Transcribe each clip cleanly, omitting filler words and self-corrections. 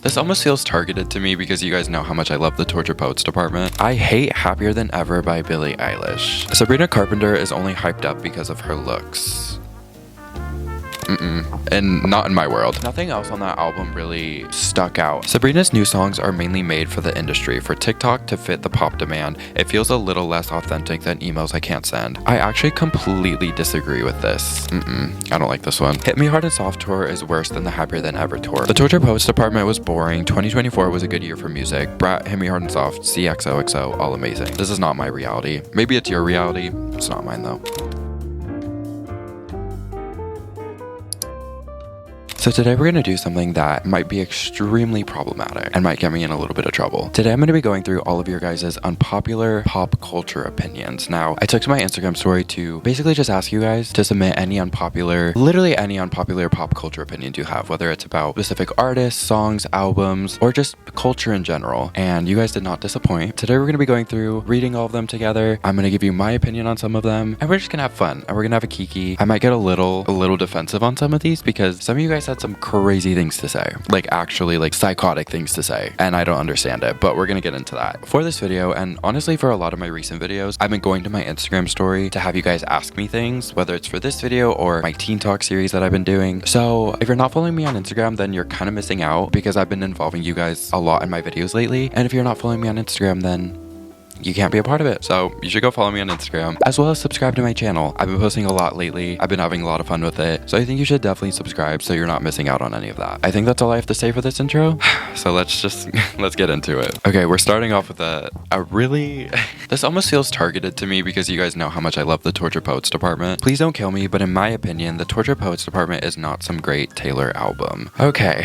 This almost feels targeted to me because you guys know how much I love the Torture Poets department. I hate Happier Than Ever by Billie Eilish. Sabrina Carpenter is only hyped up because of her looks. And not in my world. Nothing else on that album really stuck out. Sabrina's new songs are mainly made for the industry, for TikTok to fit the pop demand. It feels a little less authentic than Emails I Can't Send. I actually completely disagree with this. I don't like this one. Hit Me Hard and Soft tour is worse than the Happier Than Ever tour. The Torture Poets department was boring. 2024 was a good year for music. Brat, Hit Me Hard and Soft, CXOXO, all amazing. This is not my reality. Maybe it's your reality. It's not mine though. So today we're going to do something that might be extremely problematic and might get me in a little bit of trouble. Today I'm going to be going through all of your guys' unpopular pop culture opinions. Now, I took to my Instagram story to basically just ask you guys to submit literally any unpopular pop culture opinions you have, whether it's about specific artists, songs, albums, or just culture in general. And you guys did not disappoint. Today we're going to be going through, reading all of them together. I'm going to give you my opinion on some of them, and we're just going to have fun, and we're going to have a kiki. I might get a little defensive on some of these because some of you guys had some crazy things to say, like actually like psychotic things to say, and I don't understand it, but we're gonna get into that. For this video, and honestly for a lot of my recent videos, I've been going to my Instagram story to have you guys ask me things, whether it's for this video or my Teen Talk series that I've been doing. So if you're not following me on Instagram, then you're kind of missing out because I've been involving you guys a lot in my videos lately. And if you're not following me on Instagram, then you can't be a part of it. So you should go follow me on Instagram, as well as subscribe to my channel. I've been posting a lot lately. I've been having a lot of fun with it. So I think you should definitely subscribe so you're not missing out on any of that. I think that's all I have to say for this intro. So let's get into it. Okay, we're starting off with a really, this almost feels targeted to me because you guys know how much I love the Torture Poets department. Please don't kill me, but in my opinion, the Torture Poets department is not some great Taylor album. Okay,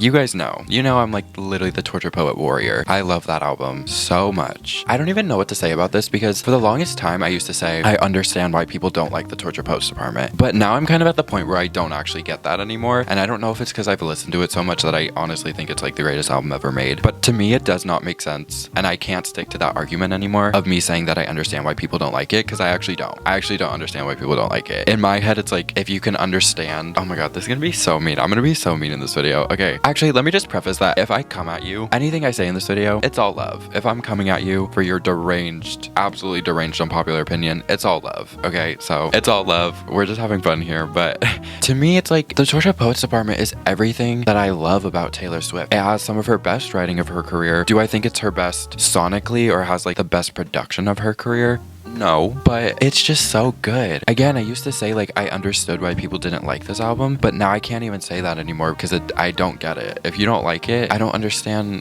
you guys know. You know I'm like literally the Torture Poet warrior. I love that album so much. I don't even know what to say about this because for the longest time I used to say I understand why people don't like the Torture Poets department, but now I'm kind of at the point where I don't actually get that anymore, and I don't know if it's because I've listened to it so much that I honestly think it's like the greatest album ever made. But to me it does not make sense, and I can't stick to that argument anymore of me saying that I understand why people don't like it, because I actually don't understand why people don't like it. In my head it's like, if you can understand, oh my god, this is gonna be so mean. I'm gonna be so mean in this video. Okay, actually let me just preface that if I come at you, anything I say in this video, it's all love. If I'm coming at you for your absolutely deranged unpopular opinion, it's all love. Okay, so it's all love. We're just having fun here. But to me it's like the Torture Poets department is everything that I love about Taylor Swift. It has some of her best writing of her career. Do I think it's her best sonically or has like the best production of her career? No, but it's just so good. Again, I used to say like I understood why people didn't like this album, but now I can't even say that anymore because I don't get it. If you don't like it, I don't understand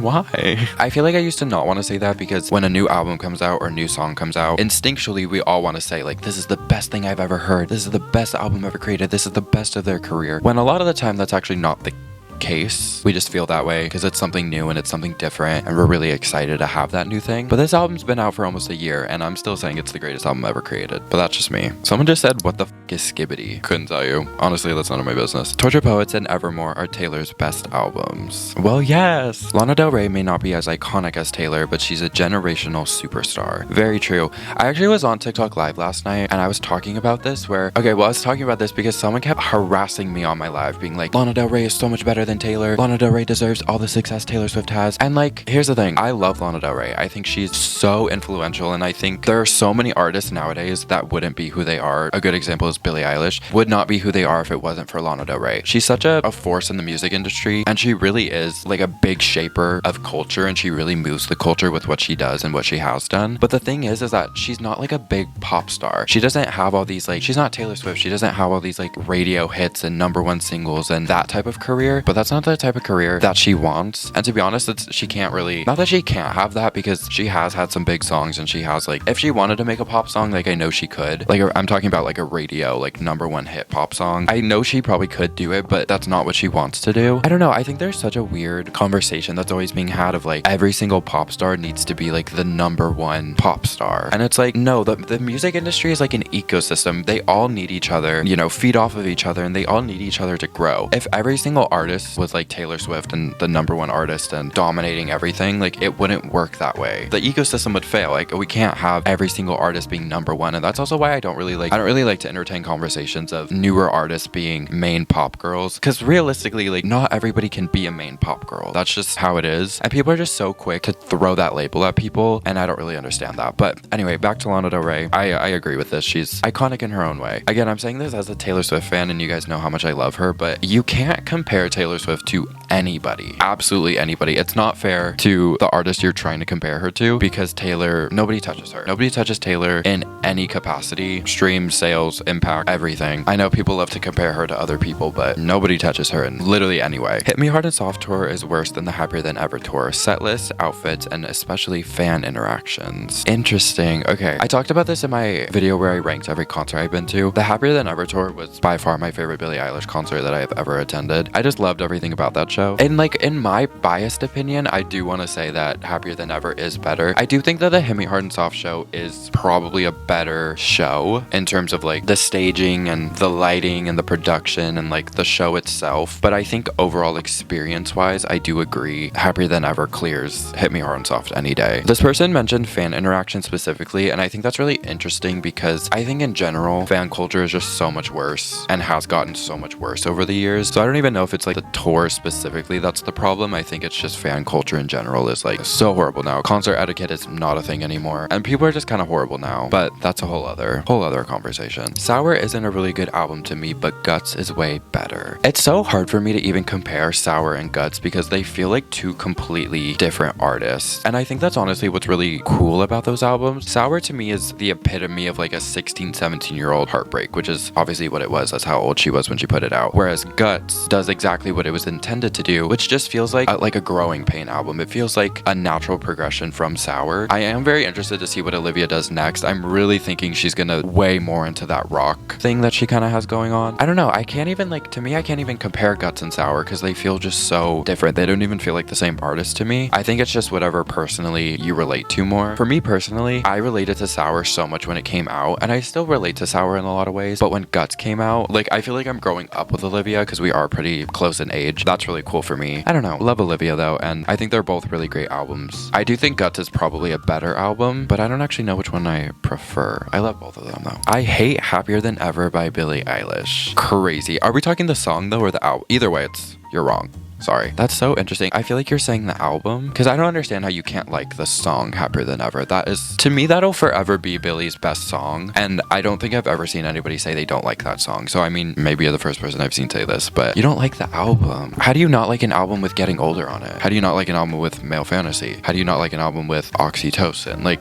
why. I feel like I used to not want to say that because when a new album comes out or a new song comes out, instinctually we all want to say like, this is the best thing I've ever heard. This is the best album ever created. This is the best of their career. When a lot of the time that's actually not the case. We just feel that way because it's something new and it's something different, and we're really excited to have that new thing. But this album's been out for almost a year and I'm still saying it's the greatest album ever created. But that's just me. Someone just said, what the f is Skibbity? Couldn't tell you. Honestly, that's none of my business. Torture Poets and Evermore are Taylor's best albums. Well, yes. Lana Del Rey may not be as iconic as Taylor, but she's a generational superstar. Very true. I actually was on TikTok live last night and I was talking about this I was talking about this because someone kept harassing me on my live being like, Lana Del Rey is so much better than Taylor. Lana Del Rey deserves all the success Taylor Swift has. And like, here's the thing. I love Lana Del Rey. I think she's so influential, and I think there are so many artists nowadays that wouldn't be who they are. A good example is Billie Eilish. Would not be who they are if it wasn't for Lana Del Rey. She's such a force in the music industry, and she really is like a big shaper of culture, and she really moves the culture with what she does and what she has done. But the thing is that she's not like a big pop star. She doesn't have all these like, she's not Taylor Swift. She doesn't have all these like radio hits and #1 singles and that type of career, but that's not the type of career that she wants. And to be honest, she can't really, not that she can't have that, because she has had some big songs, and she has like, if she wanted to make a pop song, like I know she could. Like I'm talking about like a radio, like #1 hit pop song. I know she probably could do it, but that's not what she wants to do. I don't know. I think there's such a weird conversation that's always being had of like every single pop star needs to be like the #1 pop star. And it's like, no, the music industry is like an ecosystem. They all need each other, you know, feed off of each other, and they all need each other to grow. If every single artist artist was like Taylor Swift and the #1 artist and dominating everything, like it wouldn't work that way. The ecosystem would fail. Like we can't have every single artist being #1, and that's also why I don't really like to entertain conversations of newer artists being main pop girls, because realistically, like not everybody can be a main pop girl. That's just how it is, and people are just so quick to throw that label at people, and I don't really understand that. But anyway, back to Lana Del Rey. I agree with this. She's iconic in her own way. Again, I'm saying this as a Taylor Swift fan, and you guys know how much I love her, but you can't compare Taylor Swift to anybody. Absolutely anybody. It's not fair to the artist you're trying to compare her to, because Taylor, nobody touches her. Nobody touches Taylor in any capacity. Streams, sales, impact, everything. I know people love to compare her to other people, but nobody touches her in literally any way. Hit Me Hard and Soft tour is worse than the Happier Than Ever tour. Set lists, outfits, and especially fan interactions. Interesting. Okay, I talked about this in my video where I ranked every concert I've been to. The Happier Than Ever tour was by far my favorite Billie Eilish concert that I have ever attended. I just loved everything about that show. And like in my biased opinion, I do want to say that Happier Than Ever is better. I do think that the Hit Me Hard and Soft show is probably a better show in terms of like the staging and the lighting and the production and like the show itself. But I think overall experience wise, I do agree Happier Than Ever clears Hit Me Hard and Soft any day. This person mentioned fan interaction specifically, and I think that's really interesting because I think in general, fan culture is just so much worse and has gotten so much worse over the years. So I don't even know if it's like the tour specifically that's the problem. I think it's just fan culture in general is like so horrible now. Concert etiquette is not a thing anymore, and people are just kind of horrible now, but that's a whole other conversation. Sour isn't a really good album to me, but Guts is way better. It's so hard for me to even compare Sour and Guts because they feel like two completely different artists, and I think that's honestly what's really cool about those albums. Sour to me is the epitome of like a 16-17-year-old heartbreak, which is obviously what it was. That's how old she was when she put it out. Whereas Guts does exactly what it was intended to do, which just feels like a growing pain album. It feels like a natural progression from Sour. I am very interested to see what Olivia does next. I'm really thinking she's gonna way more into that rock thing that she kind of has going on. I don't know. I can't even compare Guts and Sour because they feel just so different. They don't even feel like the same artist to me. I think it's just whatever personally you relate to more. For me personally, I related to Sour so much when it came out, and I still relate to Sour in a lot of ways, but when Guts came out, like I feel like I'm growing up with Olivia because we are pretty close in age. That's really cool for me. I don't know. Love Olivia though, and I think they're both really great albums. I do think Guts is probably a better album, but I don't actually know which one I prefer. I love both of them though. I hate Happier Than Ever by Billie Eilish. Crazy. Are we talking the song though or the album? Either way, you're wrong. Sorry. That's so interesting. I feel like you're saying the album because I don't understand how you can't like the song Happier Than Ever. That is, to me, that'll forever be Billie's best song. And I don't think I've ever seen anybody say they don't like that song. So, I mean, maybe you're the first person I've seen say this, but you don't like the album. How do you not like an album with Getting Older on it? How do you not like an album with Male Fantasy? How do you not like an album with Oxytocin? Like,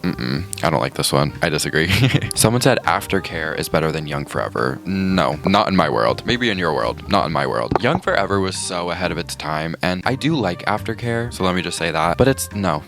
I don't like this one. I disagree. Someone said Aftercare is better than Young Forever. No, not in my world. Maybe in your world, not in my world. Young Forever was so ahead of its time, and I do like Aftercare, so let me just say that. But it's, no.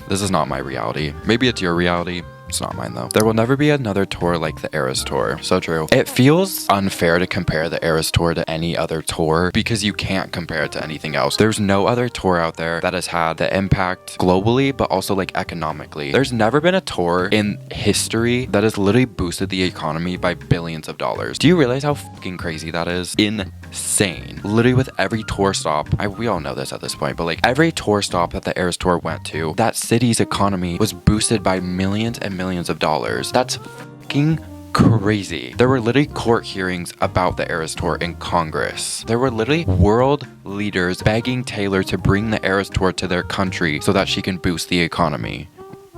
This is not my reality. Maybe it's your reality. It's not mine though. There will never be another tour like the Eras tour. So true. It feels unfair to compare the Eras tour to any other tour because you can't compare it to anything else. There's no other tour out there that has had the impact globally, but also like economically. There's never been a tour in history that has literally boosted the economy by billions of dollars. Do you realize how fucking crazy that is? Insane. Literally with every tour stop, we all know this at this point, but like every tour stop that the Eras tour went to, that city's economy was boosted by millions and millions of dollars. That's fucking crazy. There were literally court hearings about the Eras tour in Congress. There were literally world leaders begging Taylor to bring the Eras tour to their country so that she can boost the economy.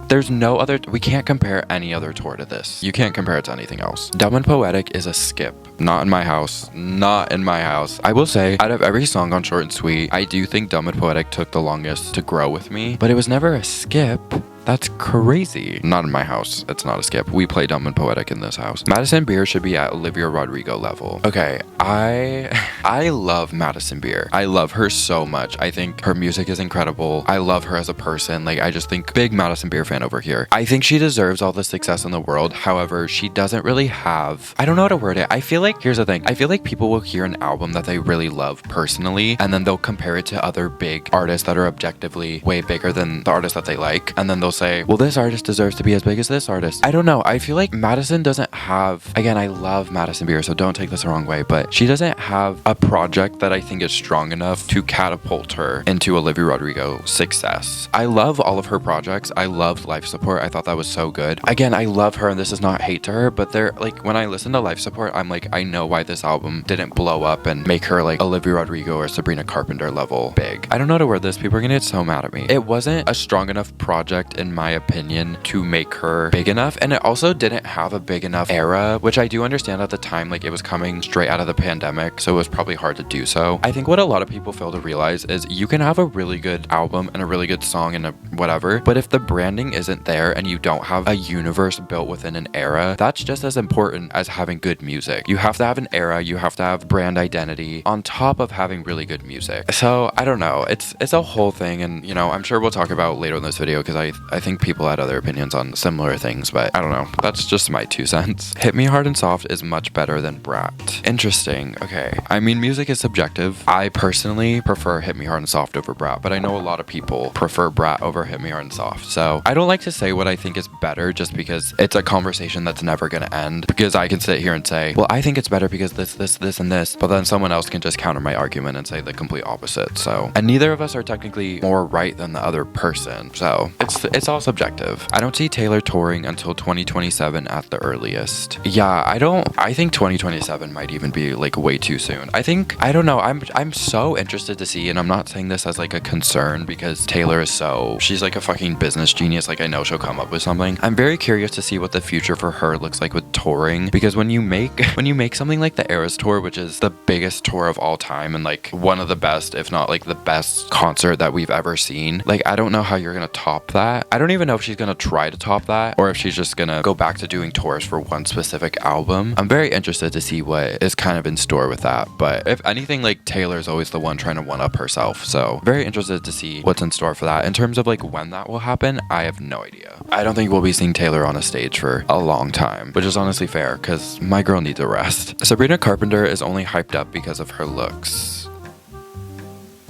There's no other, we can't compare any other tour to this. You can't compare it to anything else. Dumb and Poetic is a skip. Not in my house. Not in my house. I will say, out of every song on Short and Sweet, I do think Dumb and Poetic took the longest to grow with me, but it was never a skip. That's crazy. Not in my house. It's not a skip. We play Dumb and Poetic in this house. Madison Beer should be at Olivia Rodrigo level. Okay, I love Madison Beer. I love her so much. I think her music is incredible. I love her as a person. Like, I just think big Madison Beer fan over here. I think she deserves all the success in the world. However, she doesn't really have, I don't know how to word it. I feel like, here's the thing. I feel like people will hear an album that they really love personally, and then they'll compare it to other big artists that are objectively way bigger than the artist that they like, and then they'll say, well, this artist deserves to be as big as this artist. I don't know. I feel like Madison doesn't have, again, I love Madison Beer, so don't take this the wrong way, but she doesn't have a project that I think is strong enough to catapult her into Olivia Rodrigo success. I love all of her projects. I loved Life Support. I thought that was so good. Again, I love her, and this is not hate to her, but they're like, when I listen to Life Support, I'm like, I know why this album didn't blow up and make her like Olivia Rodrigo or Sabrina Carpenter level big. I don't know how to word this. People are gonna get so mad at me. It wasn't a strong enough project, in my opinion, to make her big enough, and it also didn't have a big enough era, which I do understand at the time, like it was coming straight out of the pandemic, so it was probably hard to do so. I think what a lot of people fail to realize is you can have a really good album and a really good song and a whatever, but if the branding isn't there and you don't have a universe built within an era, that's just as important as having good music. You have to have an era, you have to have brand identity on top of having really good music. So I don't know, it's a whole thing, and you know, I'm sure we'll talk about later in this video because I think people had other opinions on similar things, but I don't know, that's just my 2 cents. Hit Me Hard and Soft is much better than Brat. Interesting. Okay, I mean, music is subjective. I personally prefer Hit Me Hard and Soft over Brat, but I know a lot of people prefer Brat over Hit Me Hard and Soft, so I don't like to say what I think is better just because it's a conversation that's never gonna end, because I can sit here and say, well, I think it's better because this and this, but then someone else can just counter my argument and say the complete opposite. So, and neither of us are technically more right than the other person, so it's all subjective. I don't see Taylor touring until 2027 at the earliest. Yeah, I think 2027 might even be like way too soon. I don't know, I'm so interested to see, and I'm not saying this as like a concern because Taylor is she's like a fucking business genius, like I know she'll come up with something. I'm very curious to see what the future for her looks like with touring, because when you make something like the Eras tour, which is the biggest tour of all time and like one of the best, if not like the best concert that we've ever seen, like I don't know how you're gonna top that. I don't even know if she's gonna try to top that or if she's just gonna go back to doing tours for one specific album. I'm very interested to see what is kind of in store with that, but if anything, like Taylor's always the one trying to one up herself, so very interested to see what's in store for that. In terms of like when that will happen, I have no idea. I don't think we'll be seeing Taylor on a stage for a long time, which is honestly fair because my girl needs a rest. Sabrina Carpenter is only hyped up because of her looks.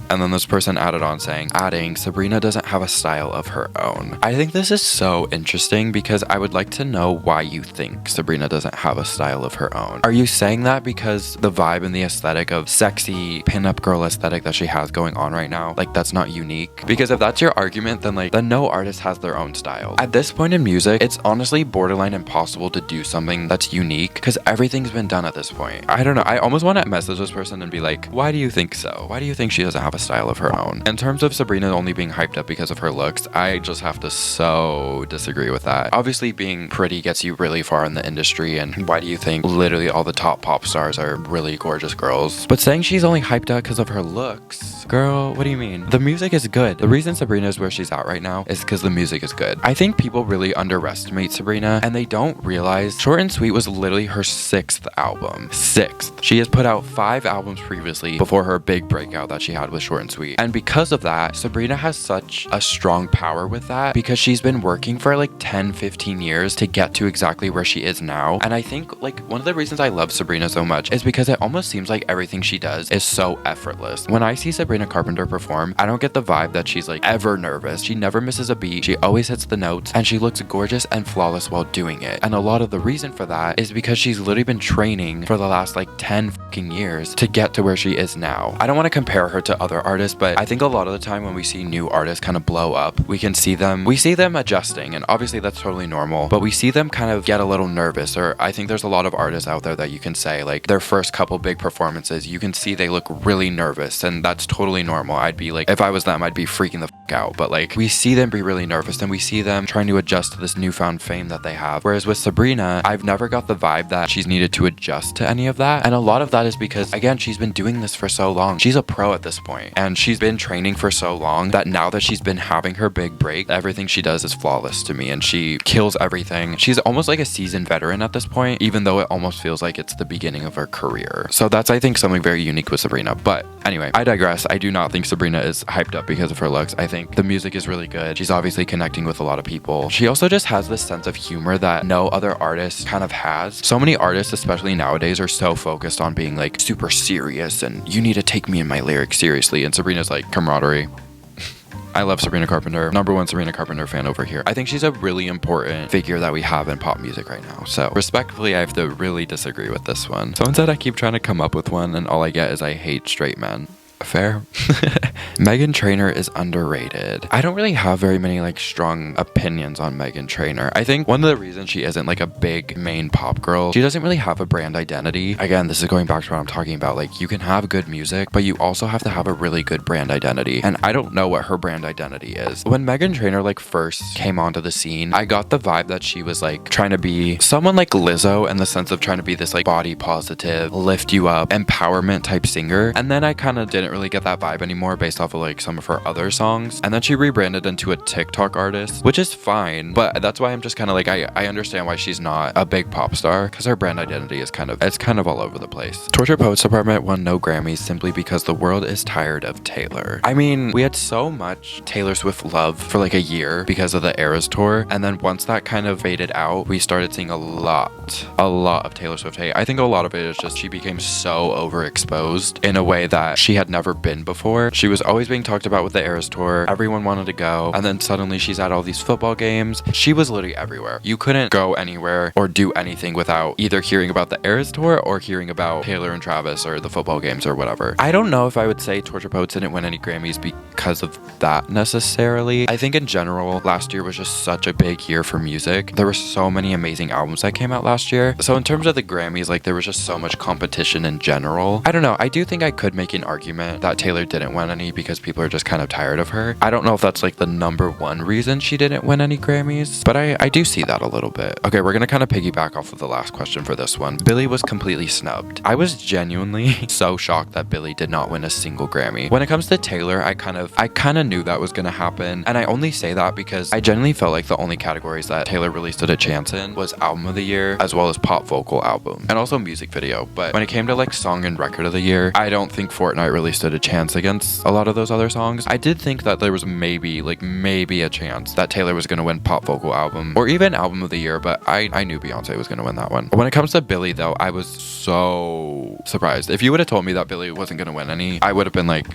And then this person added on saying, Sabrina doesn't have a style of her own. I think this is so interesting because I would like to know why you think Sabrina doesn't have a style of her own. Are you saying that because the vibe and the aesthetic of sexy pinup girl aesthetic that she has going on right now, like that's not unique? Because if that's your argument, then no artist has their own style. At this point in music, it's honestly borderline impossible to do something that's unique because everything's been done at this point. I don't know. I almost want to message this person and be like, why do you think so? Why do you think she doesn't have a style of her own? In terms of Sabrina only being hyped up because of her looks, I just have to so disagree with that. Obviously being pretty gets you really far in the industry, and why do you think literally all the top pop stars are really gorgeous girls? But saying she's only hyped up because of her looks, girl, what do you mean? The music is good. The reason Sabrina is where she's at right now is because the music is good. I think people really underestimate Sabrina and they don't realize Short and Sweet was literally her 6th album. 6th. She has put out 5 albums previously before her big breakout that she had with Short and Sweet. And because of that, Sabrina has such a strong power with that because she's been working for like 10-15 years to get to exactly where she is now. And I think like one of the reasons I love Sabrina so much is because it almost seems like everything she does is so effortless. When I see Sabrina Carpenter perform, I don't get the vibe that she's like ever nervous. She never misses a beat. She always hits the notes and she looks gorgeous and flawless while doing it. And a lot of the reason for that is because she's literally been training for the last like 10 fucking years to get to where she is now. I don't want to compare her to other artists, but I think a lot of the time when we see new artists kind of blow up, we see them adjusting, and obviously that's totally normal, but we see them kind of get a little nervous. Or I think there's a lot of artists out there that you can say like their first couple big performances, you can see they look really nervous, and that's totally normal. I'd be like, if I was them, I'd be freaking the fuck out. But like we see them be really nervous and we see them trying to adjust to this newfound fame that they have. Whereas with Sabrina, I've never got the vibe that she's needed to adjust to any of that. And a lot of that is because, again, she's been doing this for so long. She's a pro at this point, and she's been training for so long that now that she's been having her big break, everything she does is flawless to me and she kills everything. She's almost like a seasoned veteran at this point, even though it almost feels like it's the beginning of her career. So that's, I think, something very unique with Sabrina. But anyway, I digress. I do not think Sabrina is hyped up because of her looks. I think the music is really good. She's obviously connecting with a lot of people. She also just has this sense of humor that no other artist kind of has. So many artists, especially nowadays, are so focused on being like super serious and you need to take me and my lyrics seriously. And Sabrina's like camaraderie. I love Sabrina Carpenter. Number one Sabrina Carpenter fan over here. I think she's a really important figure that we have in pop music right now. So respectfully, I have to really disagree with this one. Someone said I keep trying to come up with one and all I get is I hate straight men. Fair. Meghan Trainor is underrated. I don't really have very many like strong opinions on Meghan Trainor. I think one of the reasons she isn't like a big main pop girl, she doesn't really have a brand identity. Again, this is going back to what I'm talking about. Like, you can have good music, but you also have to have a really good brand identity. And I don't know what her brand identity is. When Meghan Trainor like first came onto the scene, I got the vibe that she was like trying to be someone like Lizzo in the sense of trying to be this like body positive, lift you up, empowerment type singer. And then I kind of didn't really get that vibe anymore based off of like some of her other songs. And then she rebranded into a TikTok artist, which is fine, but that's why I'm just kind of like, I understand why she's not a big pop star, because her brand identity is kind of all over the place. Torture Poets Department won no Grammys simply because the world is tired of Taylor. I mean, we had so much Taylor Swift love for like a year because of the Eras tour, and then once that kind of faded out, we started seeing a lot of Taylor Swift hate. I think a lot of it is just she became so overexposed in a way that she had never been before. She was always being talked about with the Eras tour. Everyone wanted to go, and then suddenly she's at all these football games. She was literally everywhere. You couldn't go anywhere or do anything without either hearing about the Eras tour or hearing about Taylor and Travis or the football games or whatever. I don't know if I would say Torture Poets didn't win any Grammys because of that necessarily. I think in general, last year was just such a big year for music. There were so many amazing albums that came out last year. So in terms of the Grammys, like, there was just so much competition in general. I don't know. I do think I could make an argument that Taylor didn't win any because people are just kind of tired of her. I don't know if that's like the number one reason she didn't win any Grammys, but I do see that a little bit. Okay, we're gonna kind of piggyback off of the last question for this one. Billie was completely snubbed. I was genuinely so shocked that Billie did not win a single Grammy. When it comes to Taylor, I kind of knew that was gonna happen, and I only say that because I genuinely felt like the only categories that Taylor really stood a chance in was album of the year as well as pop vocal album and also music video. But when it came to like song and record of the year, I don't think Fortnite really stood a chance against a lot of those other songs. I did think that there was maybe a chance that Taylor was gonna win pop vocal album or even album of the year, but I knew Beyonce was gonna win that one. When it comes to Billie though, I was so surprised. If you would have told me that Billie wasn't gonna win any, I would have been like,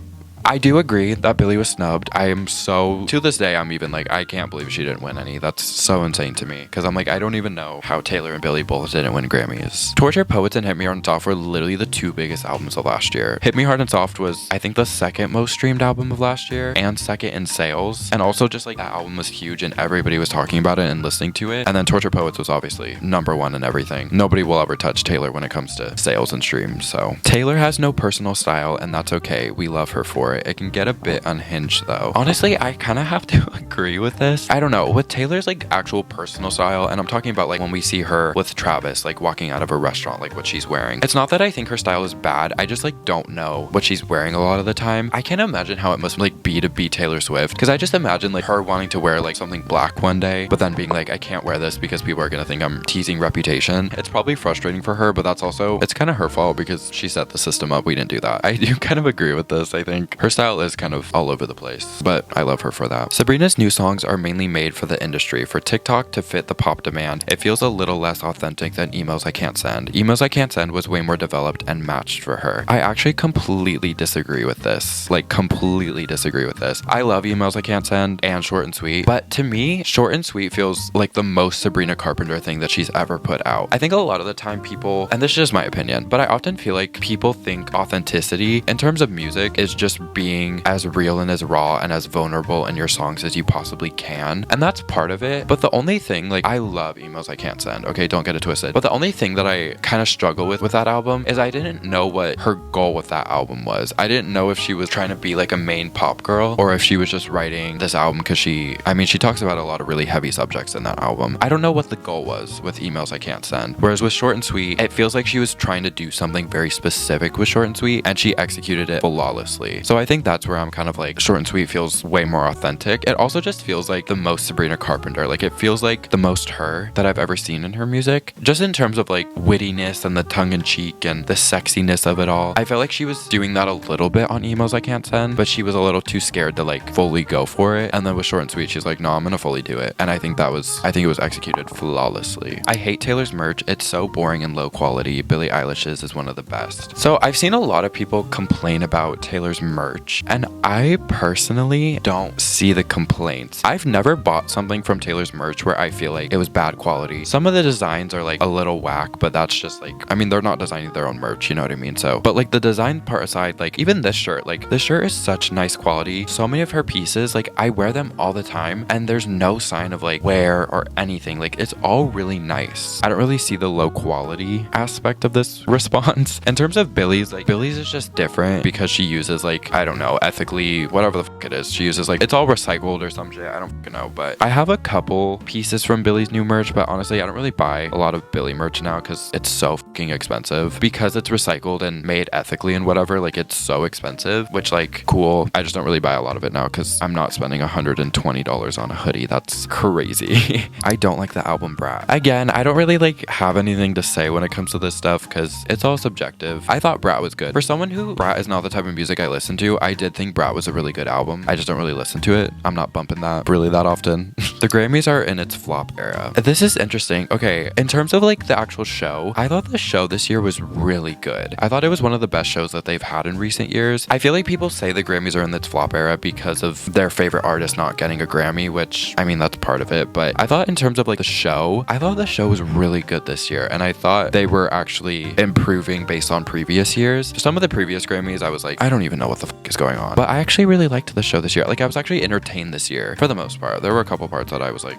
I do agree that Billie was snubbed. I am so, to this day, I'm even like, I can't believe she didn't win any. That's so insane to me. Because I'm like, I don't even know how Taylor and Billie both didn't win Grammys. Torture Poets and Hit Me Hard and Soft were literally the two biggest albums of last year. Hit Me Hard and Soft was, I think, the second most streamed album of last year and second in sales. And also just like that album was huge and everybody was talking about it and listening to it. And then Torture Poets was obviously number one in everything. Nobody will ever touch Taylor when it comes to sales and streams. So Taylor has no personal style and that's okay. We love her for it. It can get a bit unhinged though. Honestly, I kind of have to agree with this. I don't know, with Taylor's like actual personal style, and I'm talking about like when we see her with Travis like walking out of a restaurant, like what she's wearing. It's not that I think her style is bad, I just like don't know what she's wearing a lot of the time. I can't imagine how it must like be to be Taylor Swift, because I just imagine like her wanting to wear like something black one day, but then being like, I can't wear this because people are gonna think I'm teasing Reputation. It's probably frustrating for her, but that's also, it's kind of her fault because she set the system up. We didn't do that. I do kind of agree with this. I think her style is kind of all over the place, but I love her for that. Sabrina's new songs are mainly made for the industry, for TikTok to fit the pop demand. It feels a little less authentic than Emails I Can't Send. Emails I Can't Send was way more developed and matched for her. I actually completely disagree with this. Like, completely disagree with this. I love Emails I Can't Send and Short and Sweet, but to me, Short and Sweet feels like the most Sabrina Carpenter thing that she's ever put out. I think a lot of the time people, and this is just my opinion, but I often feel like people think authenticity in terms of music is just being as real and as raw and as vulnerable in your songs as you possibly can, and that's part of it. But the only thing, like, I love Emails I Can't Send, okay, don't get it twisted, but the only thing that I kind of struggle with that album is I didn't know what her goal with that album was. I didn't know if she was trying to be like a main pop girl or if she was just writing this album because she talks about a lot of really heavy subjects in that album. I don't know what the goal was with Emails I Can't Send, whereas with Short and Sweet, it feels like she was trying to do something very specific with Short and Sweet and she executed it flawlessly. So I think that's where I'm kind of like, Short and Sweet feels way more authentic. It also just feels like the most Sabrina Carpenter. Like, it feels like the most her that I've ever seen in her music, just in terms of like wittiness and the tongue-in-cheek and the sexiness of it all. I felt like she was doing that a little bit on Emails I Can't Send, but she was a little too scared to like fully go for it. And then with Short and Sweet, she's like, no, I'm gonna fully do it. And I think it was executed flawlessly. I hate Taylor's merch. It's so boring and low quality. Billie Eilish's is one of the best. So I've seen a lot of people complain about Taylor's merch merch, and I personally don't see the complaints. I've never bought something from Taylor's merch where I feel like it was bad quality. Some of the designs are like a little whack, but that's just like, I mean, they're not designing their own merch, you know what I mean? So, but like the design part aside, like even this shirt, like this shirt is such nice quality. So many of her pieces, like I wear them all the time and there's no sign of like wear or anything. Like it's all really nice. I don't really see the low quality aspect of this response. In terms of Billie's, like Billie's is just different because she uses like, I don't know, ethically, whatever the fuck it is. She uses like, it's all recycled or some shit. I don't fucking know, but I have a couple pieces from Billie's new merch, but honestly, I don't really buy a lot of Billie merch now because it's so fucking expensive. Because it's recycled and made ethically and whatever, like it's so expensive, which like cool. I just don't really buy a lot of it now because I'm not spending $120 on a hoodie. That's crazy. I don't like the album Brat. Again, I don't really like have anything to say when it comes to this stuff because it's all subjective. I thought Brat was good. For someone who Brat is not the type of music I listen to, I did think Brat was a really good album. I just don't really listen to it. I'm not bumping that really that often. The Grammys are in its flop era. This is interesting. Okay, in terms of like the actual show, I thought the show this year was really good. I thought it was one of the best shows that they've had in recent years. I feel like people say the Grammys are in its flop era because of their favorite artist not getting a Grammy, which I mean that's part of it, but I thought in terms of like the show, I thought the show was really good this year, and I thought they were actually improving based on previous years. Some of the previous Grammys I was like, I don't even know what the fuck is going on, but I actually really liked the show this year. Like I was actually entertained this year for the most part. There were a couple parts that I was like,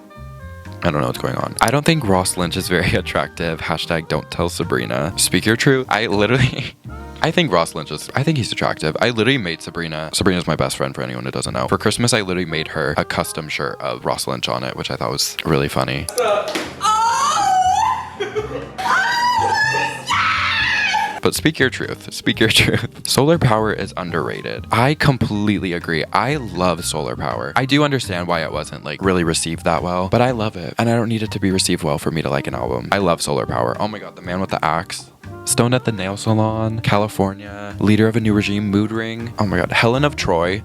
I don't know what's going on. I don't think Ross Lynch is very attractive. Hashtag don't tell Sabrina. Speak your truth. I think Ross Lynch is, I think he's attractive. I literally made Sabrina's my best friend for anyone who doesn't know. For Christmas, I literally made her a custom shirt of Ross Lynch on it, which I thought was really funny. But speak your truth. Speak your truth. Solar power is underrated. I completely agree. I love solar power. I do understand why it wasn't like really received that well, but I love it. And I don't need it to be received well for me to like an album. I love solar power. Oh my God, the man with the axe. Stoned at the nail salon. California. Leader of a new regime. Mood ring. Oh my God. Helen of Troy.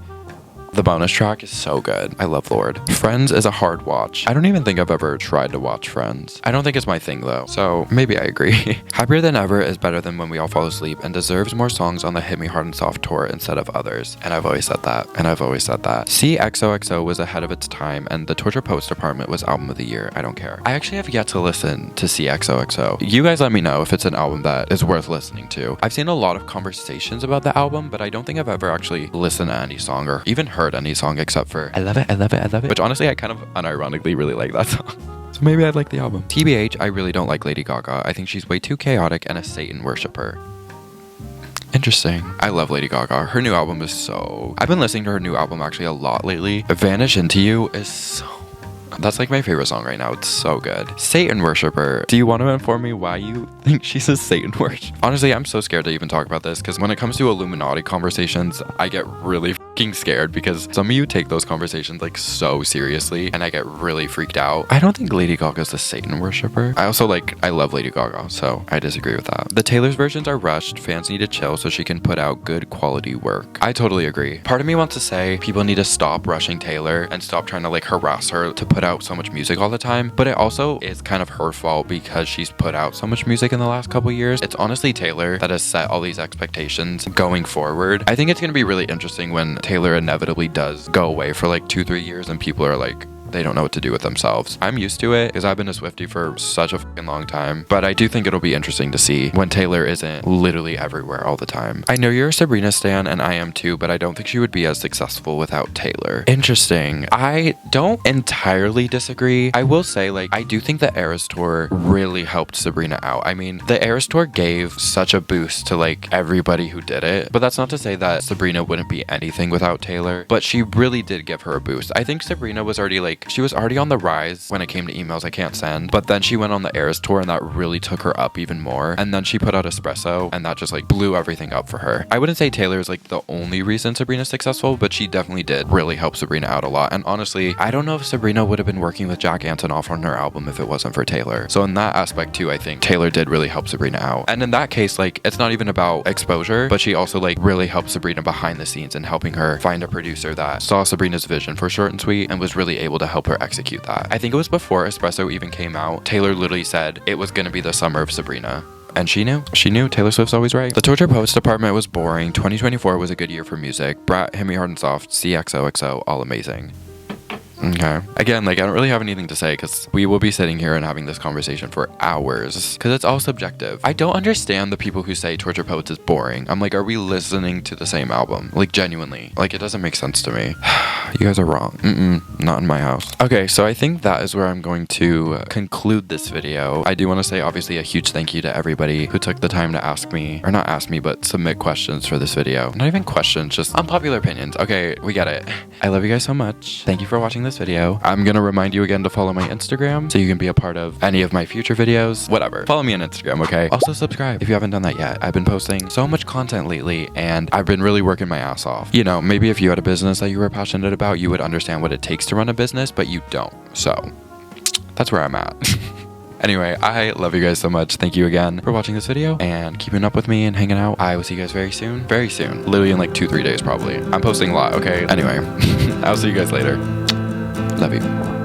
The bonus track is so good. I love Lord. Friends is a hard watch. I don't even think I've ever tried to watch Friends. I don't think it's my thing though, so maybe I agree. Happier Than Ever is better than When We All Fall Asleep and deserves more songs on the Hit Me Hard and Soft tour instead of others. And I've always said that. CXOXO was ahead of its time and the Torture Post Department was album of the year. I don't care. I actually have yet to listen to CXOXO. You guys let me know if it's an album that is worth listening to. I've seen a lot of conversations about the album, but I don't think I've ever actually listened to any song or even heard any song except for I love it, I love it, I love it, which honestly I kind of unironically really like that song. So maybe I'd like the album. TBH, I really don't like Lady Gaga. I think she's way too chaotic and a Satan worshiper. Interesting. I love Lady Gaga. Her new album is so... I've been listening to her new album actually a lot lately. Vanish Into You is so... That's like my favorite song right now. It's so good. Satan worshiper. Do you want to inform me why you think she's a Satan worshiper? Honestly, I'm so scared to even talk about this because when it comes to Illuminati conversations, I get really fucking scared because some of you take those conversations like so seriously and I get really freaked out. I don't think Lady Gaga's a Satan worshiper. I love Lady Gaga, so I disagree with that. The Taylor's versions are rushed. Fans need to chill so she can put out good quality work. I totally agree. Part of me wants to say people need to stop rushing Taylor and stop trying to like harass her to put out so much music all the time, but it also is kind of her fault because she's put out so much music in the last couple years. It's honestly Taylor that has set all these expectations going forward. I think it's going to be really interesting when Taylor inevitably does go away for like 2-3 years and people are like, they don't know what to do with themselves. I'm used to it because I've been a Swiftie for such a fucking long time, but I do think it'll be interesting to see when Taylor isn't literally everywhere all the time. I know you're a Sabrina stan and I am too, but I don't think she would be as successful without Taylor. Interesting. I don't entirely disagree. I will say like, I do think the Eras tour really helped Sabrina out. I mean, the Eras tour gave such a boost to like everybody who did it, but that's not to say that Sabrina wouldn't be anything without Taylor, but she really did give her a boost. I think Sabrina was already like, she was already on the rise when it came to emails I can't send, but then she went on the Eras tour and that really took her up even more. And then she put out Espresso and that just like blew everything up for her. I wouldn't say Taylor is like the only reason Sabrina's successful, but she definitely did really help Sabrina out a lot. And honestly, I don't know if Sabrina would have been working with Jack Antonoff on her album if it wasn't for Taylor. So in that aspect too, I think Taylor did really help Sabrina out. And in that case, like it's not even about exposure, but she also like really helped Sabrina behind the scenes and helping her find a producer that saw Sabrina's vision for Short and Sweet and was really able to help her execute that. I think it was before Espresso even came out. Taylor literally said it was going to be the summer of Sabrina. And she knew Taylor Swift's always right. The Torture Poets department was boring. 2024 was a good year for music. Brat, Hit Me Hard and Soft, CXOXO, all amazing. Okay. Again, like, I don't really have anything to say because we will be sitting here and having this conversation for hours because it's all subjective. I don't understand the people who say Torture Poets is boring. I'm like, are we listening to the same album? Like, genuinely. Like, it doesn't make sense to me. You guys are wrong. Not in my house. Okay, so I think that is where I'm going to conclude this video. I do want to say, obviously, a huge thank you to everybody who took the time to ask me, or not ask me, but submit questions for this video. Not even questions, just unpopular opinions. Okay, we get it. I love you guys so much. Thank you for watching this video. I'm gonna remind you again to follow my Instagram so you can be a part of any of my future videos. Whatever. Follow me on Instagram, okay? Also subscribe if you haven't done that yet. I've been posting so much content lately and I've been really working my ass off. You know, maybe if you had a business that you were passionate about, you would understand what it takes to run a business, but you don't. So that's where I'm at. Anyway, I love you guys so much. Thank you again for watching this video and keeping up with me and hanging out. I will see you guys very soon. Very soon. Literally in like 2-3 days probably. I'm posting a lot, okay? Anyway, I'll see you guys later. Love you.